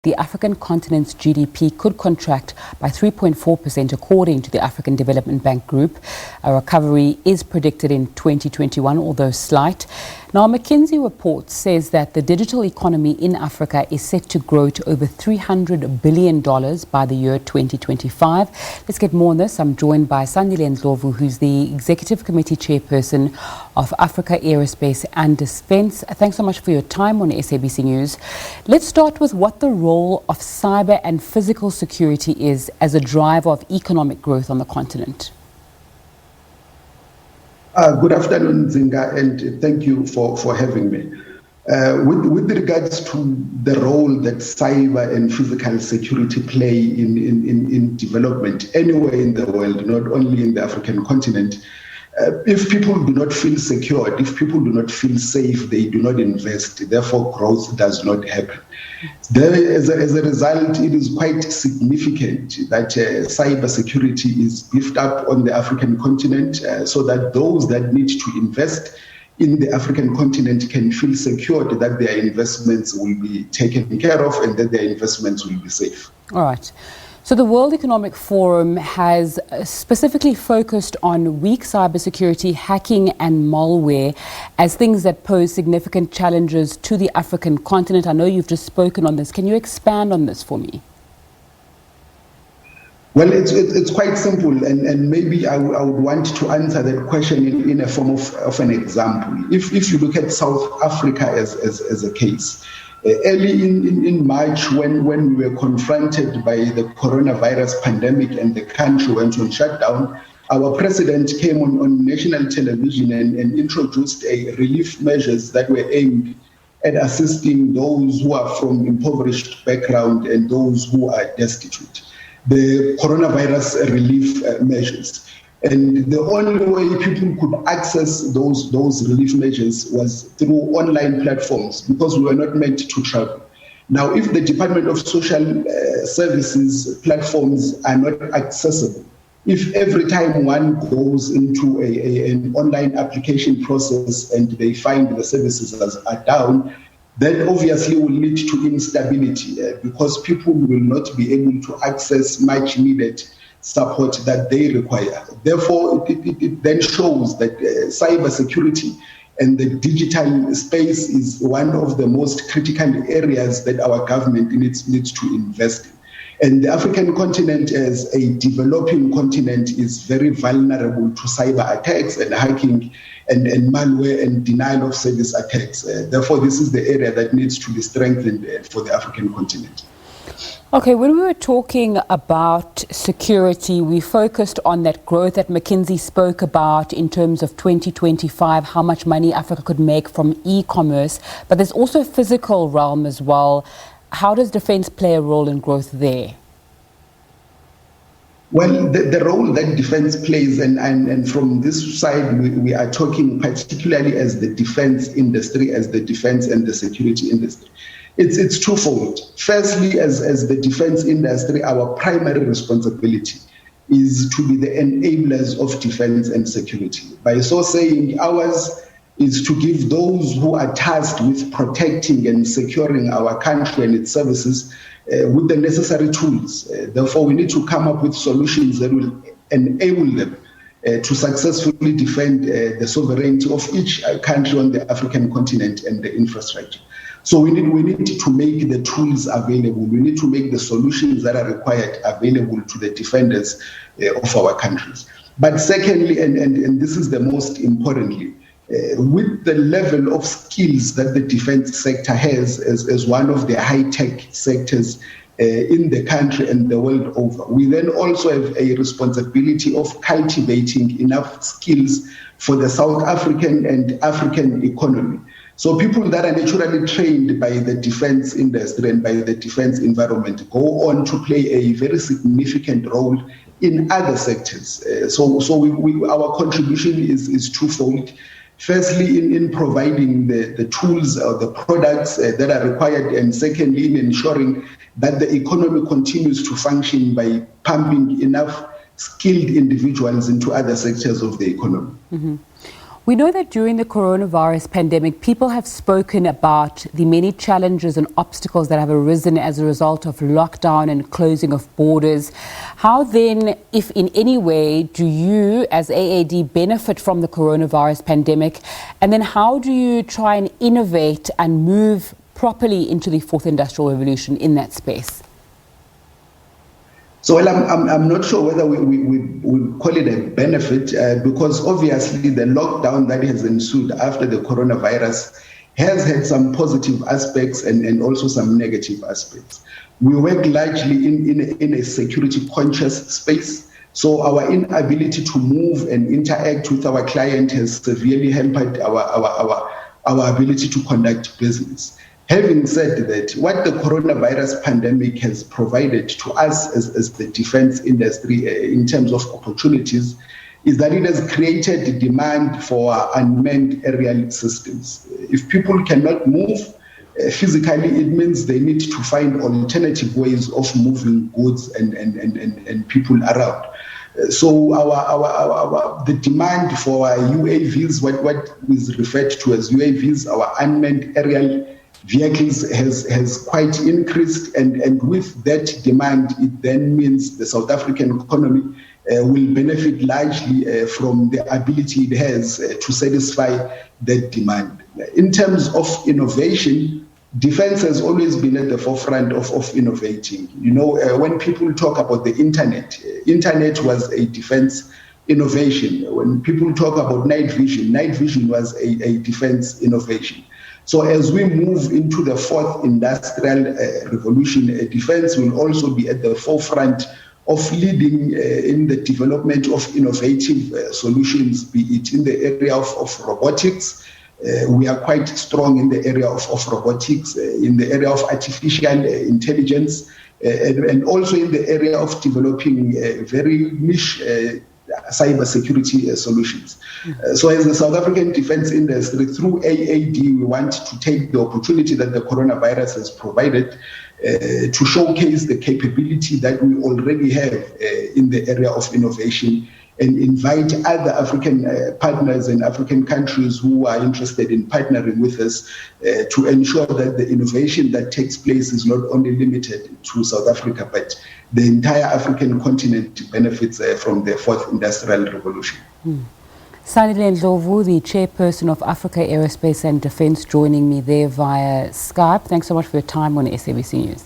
the African continent's GDP could contract by 3.4% according to the African Development Bank Group. A recovery is predicted in 2021, although slight. Now, a Mckinsey report says that the digital economy in Africa is set to grow to over $300 billion by the year 2025. Let's get more on this. I'm joined by Sandile Ndlovu, who's the Executive Committee Chairperson of Africa Aerospace and Defence. Thanks so much for your time on SABC News. Let's start with what the role of cyber and physical security is as a driver of economic growth on the continent. Good afternoon, Zinga, and thank you for having me. With regards to the role that cyber and physical security play in development anywhere in the world, not only in the African continent, if people do not feel secured, if people do not feel safe, they do not invest. Therefore, growth does not happen. As a result, it is quite significant that cyber security is beefed up on the African continent so that those that need to invest in the African continent can feel secured that their investments will be taken care of and that their investments will be safe. All right. So the World Economic Forum has specifically focused on weak cybersecurity, hacking and malware as things that pose significant challenges to the African continent. I know you've just spoken on this. Can you expand on this for me? Well, it's quite simple, and maybe I would want to answer that question in a form of an example. If you look at South Africa as a case, early in March, when we were confronted by the coronavirus pandemic and the country went on shutdown, our president came on national television and introduced relief measures that were aimed at assisting those who are from impoverished background and those who are destitute. The coronavirus relief measures. And the only way people could access those relief measures was through online platforms because we were not meant to travel. Now, if the Department of Social Services platforms are not accessible, if every time one goes into an online application process and they find the services are down, that obviously will lead to instability because people will not be able to access much needed support that they require. Therefore, it then shows that cybersecurity and the digital space is one of the most critical areas that our government needs to invest in. And the African continent, as a developing continent, is very vulnerable to cyber attacks and hacking and malware and denial of service attacks. Therefore, this is the area that needs to be strengthened for the African continent. Okay, when we were talking about security, we focused on that growth that McKinsey spoke about in terms of 2025, how much money Africa could make from e-commerce, but there's also a physical realm as well. How does defense play a role in growth there? Well, the role that defense plays, and from this side, we are talking particularly as the defense industry, as the defense and the security industry. It's twofold. Firstly, as the defense industry, our primary responsibility is to be the enablers of defense and security. By so saying, ours is to give those who are tasked with protecting and securing our country and its services with the necessary tools. Therefore, we need to come up with solutions that will enable them to successfully defend the sovereignty of each country on the African continent and the infrastructure. So we need to make the tools available. We need to make the solutions that are required available to the defenders of our countries. But secondly, and this is the most importantly, with the level of skills that the defense sector has as one of the high-tech sectors in the country and the world over, we then also have a responsibility of cultivating enough skills for the South African and African economy. So people that are naturally trained by the defense industry and by the defense environment go on to play a very significant role in other sectors. So our contribution is twofold. Firstly, in providing the tools or the products that are required, and secondly, in ensuring that the economy continues to function by pumping enough skilled individuals into other sectors of the economy. Mm-hmm. We know that during the coronavirus pandemic, people have spoken about the many challenges and obstacles that have arisen as a result of lockdown and closing of borders. How then, if in any way, do you as AAD benefit from the coronavirus pandemic? And then how do you try and innovate and move properly into the fourth industrial revolution in that space? So, well, I'm not sure whether we call it a benefit because obviously the lockdown that has ensued after the coronavirus has had some positive aspects and also some negative aspects. We work largely in a security conscious space. So our inability to move and interact with our client has severely hampered our ability to conduct business. Having said that, what the coronavirus pandemic has provided to us as the defense industry in terms of opportunities is that it has created demand for unmanned aerial systems. If people cannot move physically, it means they need to find alternative ways of moving goods and people around. So the demand for UAVs, what is referred to as UAVs, our unmanned aerial vehicles has quite increased, and with that demand, it then means the South African economy will benefit largely from the ability it has to satisfy that demand. In terms of innovation, defense has always been at the forefront of innovating. You know, when people talk about the internet was a defense innovation. When people talk about night vision was a defense innovation. So as we move into the fourth industrial revolution, defense will also be at the forefront of leading in the development of innovative solutions, be it in the area of robotics. We are quite strong in the area of robotics, in the area of artificial intelligence, and also in the area of developing very niche cybersecurity solutions. So as the South African defense industry, through AAD, we want to take the opportunity that the coronavirus has provided to showcase the capability that we already have in the area of innovation and invite other African partners and African countries who are interested in partnering with us to ensure that the innovation that takes place is not only limited to South Africa, but the entire African continent benefits from the fourth industrial revolution. Sandile Ndlovu, the Chairperson of Africa Aerospace and Defence, joining me there via Skype. Thanks so much for your time on SABC News.